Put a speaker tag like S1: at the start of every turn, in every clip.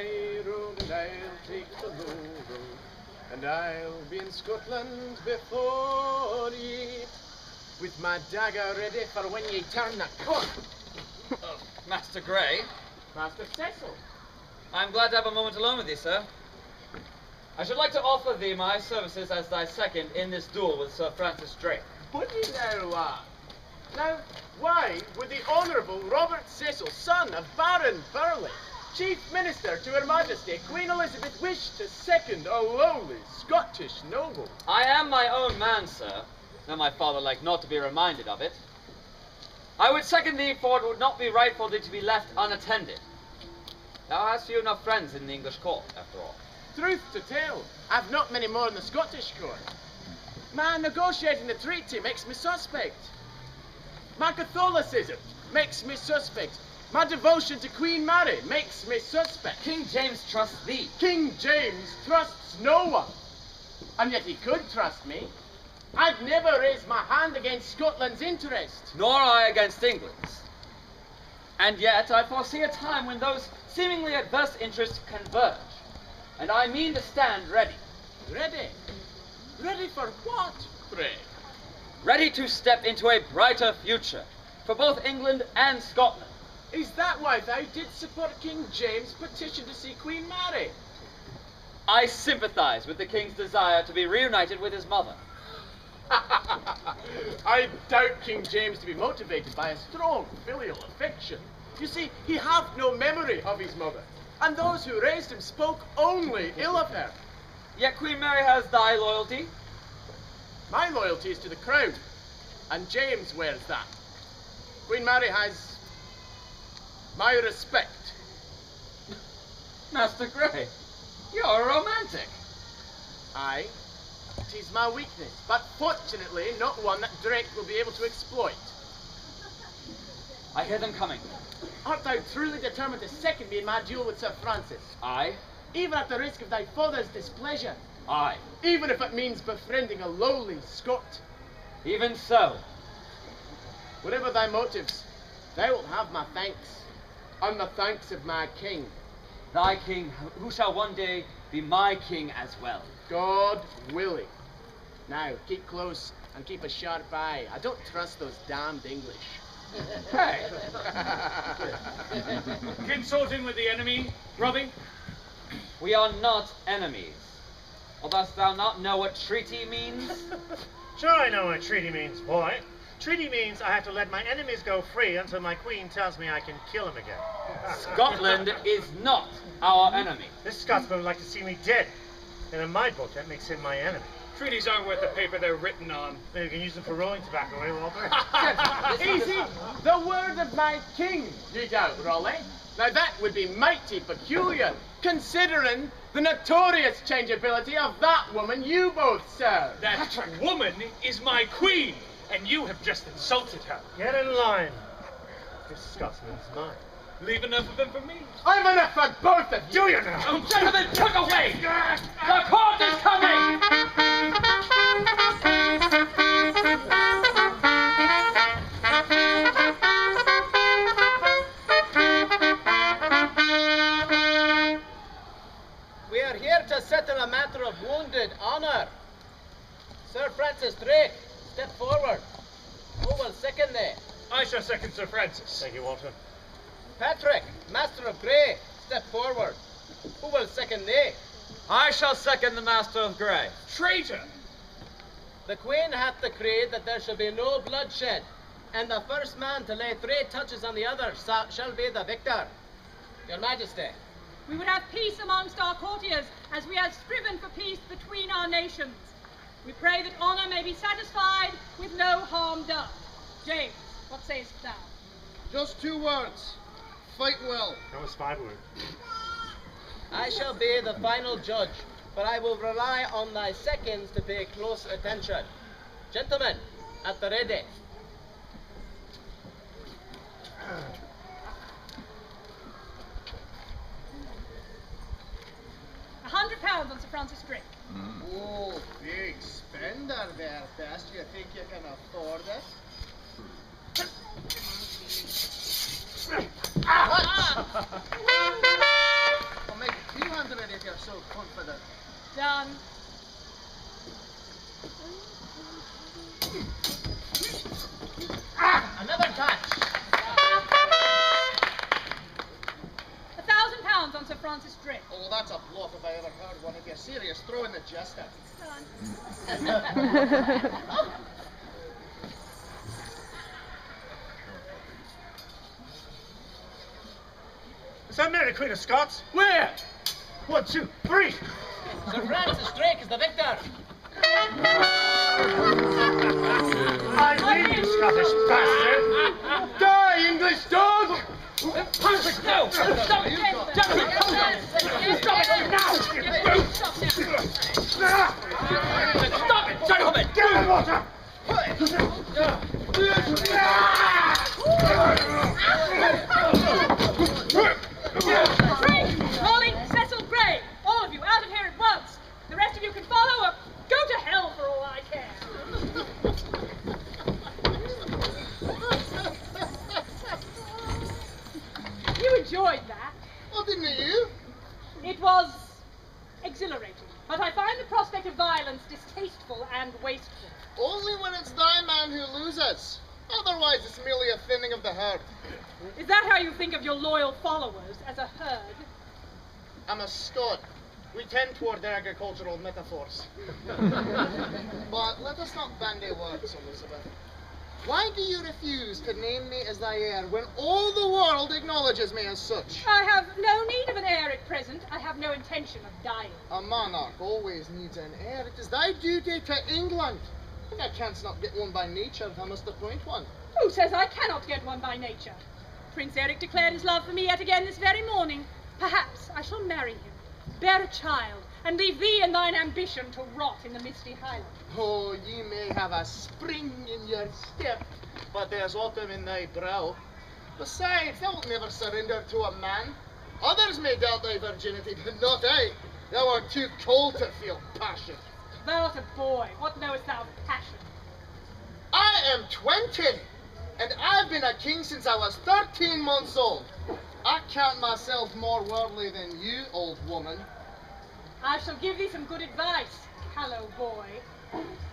S1: high road and I'll take the low road, and I'll be in Scotland before ye, with my dagger ready for when ye turn the corner.
S2: Master Grey?
S1: Master Cecil.
S2: I'm glad to have a moment alone with you, sir. I should like to offer thee my services as thy second in this duel with Sir Francis Drake.
S1: Would ye now, lad? Now, why would the Honourable Robert Cecil, son of Baron Burleigh, Chief Minister to Her Majesty Queen Elizabeth, wish to second a lowly Scottish noble?
S2: I am my own man, sir, though my father liked not to be reminded of it. I would second thee, for it would not be right for thee to be left unattended. Thou hast few enough friends in the English court, after all.
S1: Truth to tell, I've not many more in the Scottish court. My negotiating the treaty makes me suspect. My Catholicism makes me suspect. My devotion to Queen Mary makes me suspect.
S2: King James trusts thee.
S1: King James trusts no one. And yet he could trust me. I'd never raise my hand against Scotland's interest.
S2: Nor I against England's. And yet I foresee a time when those seemingly adverse interests converge. And I mean to stand ready.
S1: Ready? Ready for what, pray?
S2: Ready to step into a brighter future for both England and Scotland.
S1: Is that why thou didst support King James' petition to see Queen Mary?
S2: I sympathize with the king's desire to be reunited with his mother.
S1: I doubt King James to be motivated by a strong filial affection. You see, he hath no memory of his mother, and those who raised him spoke only ill of her.
S2: Yet Queen Mary has thy loyalty.
S1: My loyalty is to the crown, and James wears that. Queen Mary has my respect.
S2: Master Grey, you're a romantic.
S1: Aye, 'tis my weakness, but fortunately not one that Drake will be able to exploit.
S2: I hear them coming.
S1: Art thou truly determined to second me in my duel with Sir Francis?
S2: Aye.
S1: Even at the risk of thy father's displeasure?
S2: Aye.
S1: Even if it means befriending a lowly Scot?
S2: Even so.
S1: Whatever thy motives, thou wilt have my thanks, and the thanks of my king.
S2: Thy king, who shall one day be my king as well.
S1: God willing. Now, keep close and keep a sharp eye. I don't trust those damned English.
S2: Hey!
S3: Consulting with the enemy, Robbie?
S2: We are not enemies. Or dost thou not know what treaty means?
S4: Sure I know what treaty means, boy. Treaty means I have to let my enemies go free until my queen tells me I can kill him again.
S2: Scotland is not our enemy.
S4: This Scotsman would like to see me dead. And in my book, that makes him my enemy.
S3: Treaties aren't worth the paper they're written on.
S4: Maybe you can use them for rolling tobacco, eh, Walter?
S1: Easy! The word of my king, ye doubt, Raleigh. Now that would be mighty peculiar, considering the notorious changeability of that woman you both serve.
S3: That woman is my queen, and you have just insulted her.
S4: Get in line. This Scotsman's mine.
S3: Leave enough of him for me.
S1: I've enough for both of you!
S4: Do you now?
S2: Oh, gentlemen, took away! The court is coming!
S5: We are here to settle a matter of wounded honor. Sir Francis Drake, step forward. Who will second thee?
S3: I shall second Sir Francis.
S4: Thank you, Walter.
S5: Patrick, Master of Grey, step forward. Who will second thee?
S2: I shall second the Master of Grey.
S3: Traitor!
S5: The Queen hath decreed that there shall be no bloodshed, and the first man to lay 3 touches on the other shall be the victor. Your Majesty.
S6: We would have peace amongst our courtiers, as we have striven for peace between our nations. We pray that honour may be satisfied with no harm done. James, what sayest thou?
S7: Just 2 words. Fight well.
S4: That was 5 words.
S5: I shall be the final judge, but I will rely on thy seconds to pay close attention. Gentlemen, at the ready.
S6: £100 on Sir Francis Drake.
S7: Oh, big spender there, Bess. Do you think you can afford it? I'll make
S6: Done.
S5: Another touch.
S6: £1,000 on Sir Francis Drake.
S7: Oh, that's a bluff if I ever heard one. If you're serious, throw in the jester.
S6: Done.
S4: Is that Mary Queen of Scots?
S5: Where?
S4: 1, 2, 3.
S5: Sir Francis Drake is the victor.
S4: I leave you, Scottish bastard.
S1: Die, English dog!
S2: Patrick, no! Stop it! Gentlemen, hold on! Stop it now! Stop it, gentlemen!
S4: Get in the water.
S6: Drake, Molly, Cecil, Gray, all of you out of here at once. The rest of you can follow or go to hell for all I care. You enjoyed that.
S7: Well, didn't you?
S6: It was exhilarating, but I find the prospect of violence distasteful and wasteful.
S7: Only when it's thy man who loses. Otherwise, it's merely a thinning of the herd.
S6: Is that how you think of your loyal followers, as a herd?
S7: I'm a Scot. We tend toward agricultural metaphors. But let us not bandy words, Elizabeth. Why do you refuse to name me as thy heir when all the world acknowledges me as such?
S6: I have no need of an heir at present. I have no intention of dying.
S7: A monarch always needs an heir. It is thy duty to England. I canst not get one by nature, thou must appoint one.
S6: Who says I cannot get one by nature? Prince Eric declared his love for me yet again this very morning. Perhaps I shall marry him, bear a child, and leave thee and thine ambition to rot in the misty Highlands.
S7: Oh, ye may have a spring in your step, but there's autumn in thy brow. Besides, thou wilt never surrender to a man. Others may doubt thy virginity, but not I. Thou art too cold to feel passion.
S6: Thou art a boy. What knowest thou of passion?
S7: I am 20, and I've been a king since I was 13 months old. I count myself more worldly than you, old woman.
S6: I shall give thee some good advice, callow boy.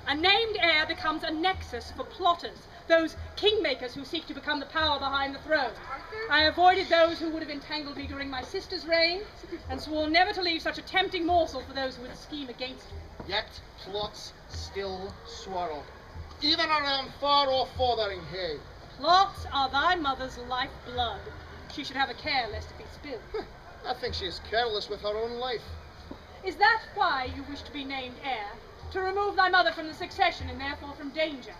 S6: A named heir becomes a nexus for plotters, those kingmakers who seek to become the power behind the throne. I avoided those who would have entangled me during my sister's reign, and swore never to leave such a tempting morsel for those who would scheme against me.
S7: Yet plots still swirl, even around far-off fothering hay.
S6: Plots are thy mother's lifeblood. She should have a care lest it be spilled.
S7: I think she is careless with her own life.
S6: Is that why you wish to be named heir? To remove thy mother from the succession and therefore from danger?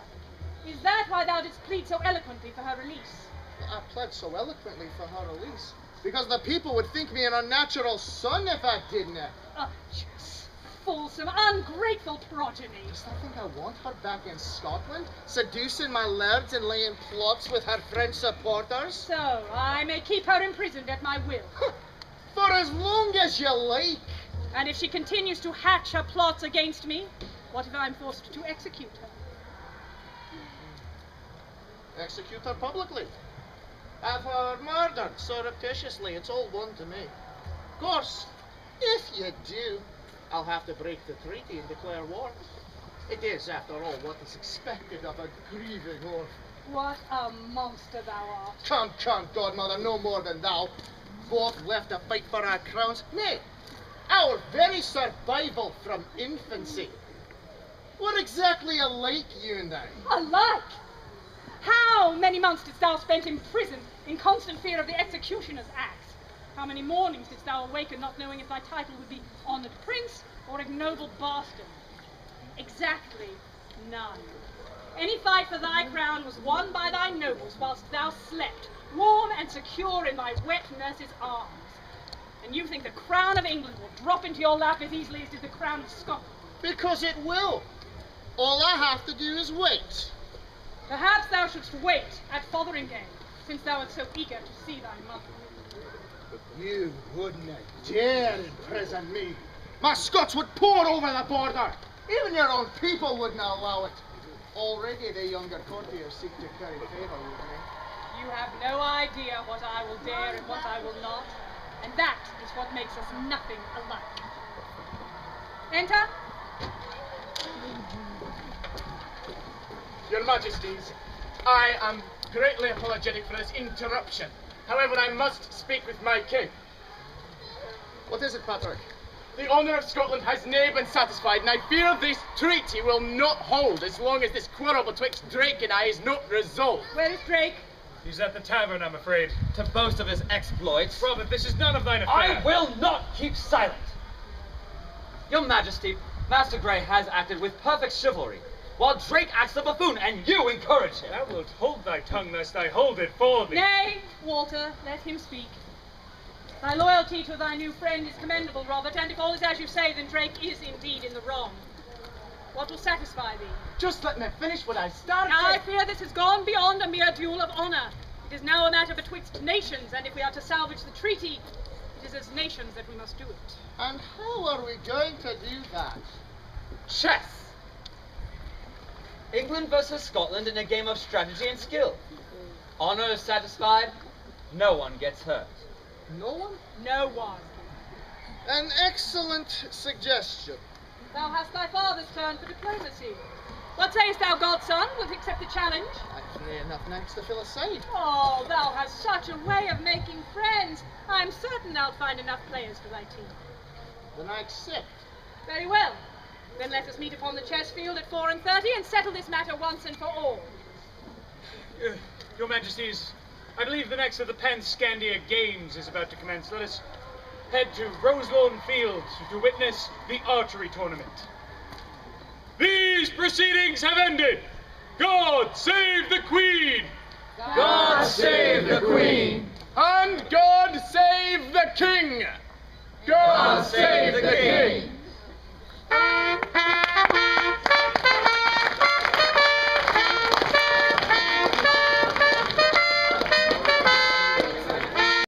S6: Is that why thou didst plead so eloquently for her release?
S7: I pled so eloquently for her release because the people would think me an unnatural son if I didn't.
S6: Just fulsome, ungrateful progeny.
S7: Does thou think I want her back in Scotland, seducing my lairds and laying plots with her French supporters?
S6: So I may keep her imprisoned at my will.
S7: For as long as you like.
S6: And if she continues to hatch her plots against me, what if I'm forced to execute her?
S7: Execute her publicly. Have her murdered surreptitiously. It's all one to me. Of course, if you do, I'll have to break the treaty and declare war. It is, after all, what is expected of a grieving orphan.
S6: What a monster thou art.
S7: Come, godmother, no more than thou. Both left to fight for our crowns. Nay, our very survival from infancy. What exactly alike, you and I?
S6: Alike? How many months didst thou spend imprisoned in constant fear of the executioner's axe? How many mornings didst thou awaken not knowing if thy title would be honoured prince or ignoble bastard? Exactly none. Any fight for thy crown was won by thy nobles whilst thou slept, warm and secure in thy wet nurse's arms. And you think the crown of England will drop into your lap as easily as did the crown of Scotland?
S7: Because it will. All I have to do is wait.
S6: Perhaps thou shouldst wait at Fotheringay, since thou art so eager to see thy mother.
S7: You wouldn't dare imprison me. My Scots would pour over the border. Even your own people wouldn't allow it. Already the younger courtiers seek to curry favour with me.
S6: You have no idea what I will dare and what I will not, and that is what makes us nothing alike. Enter.
S1: Your Majesties, I am greatly apologetic for this interruption. However, I must speak with my king.
S7: What is it, Patrick?
S1: The honour of Scotland has ne'er been satisfied, and I fear this treaty will not hold as long as this quarrel betwixt Drake and I is not resolved.
S6: Where is Drake?
S3: He's at the tavern, I'm afraid.
S2: To boast of his exploits.
S3: Robert, this is none of thine affair.
S2: I will not keep silent. Your Majesty, Master Grey has acted with perfect chivalry, while Drake acts the buffoon, and you encourage him.
S3: Thou wilt hold thy tongue lest I hold it for thee.
S6: Nay, Walter, let him speak. Thy loyalty to thy new friend is commendable, Robert, and if all is as you say, then Drake is indeed in the wrong. What will satisfy thee?
S1: Just let me finish what I started.
S6: Now I fear this has gone beyond a mere duel of honour. It is now a matter betwixt nations, and if we are to salvage the treaty, it is as nations that we must do it.
S7: And how are we going to do that?
S1: Chess!
S2: England versus Scotland in a game of strategy and skill. Honour is satisfied, no one gets hurt.
S7: No one?
S6: No one.
S7: An excellent suggestion.
S6: Thou hast thy father's turn for diplomacy. What sayest thou, godson? Wilt accept the challenge?
S7: I've near enough next to fill a side.
S6: Oh, thou hast such a way of making friends. I'm certain thou'lt find enough players for thy team.
S7: Then I accept.
S6: Very well. Then let us meet upon the chess field at 4:30 and settle this matter once and for all.
S3: Your Majesties, I believe the next of the Pan-Scandia Games is about to commence. Let us head to Roselawn Field to witness the archery tournament. These proceedings have ended. God save the Queen!
S2: God save the Queen!
S1: And God save the King! God save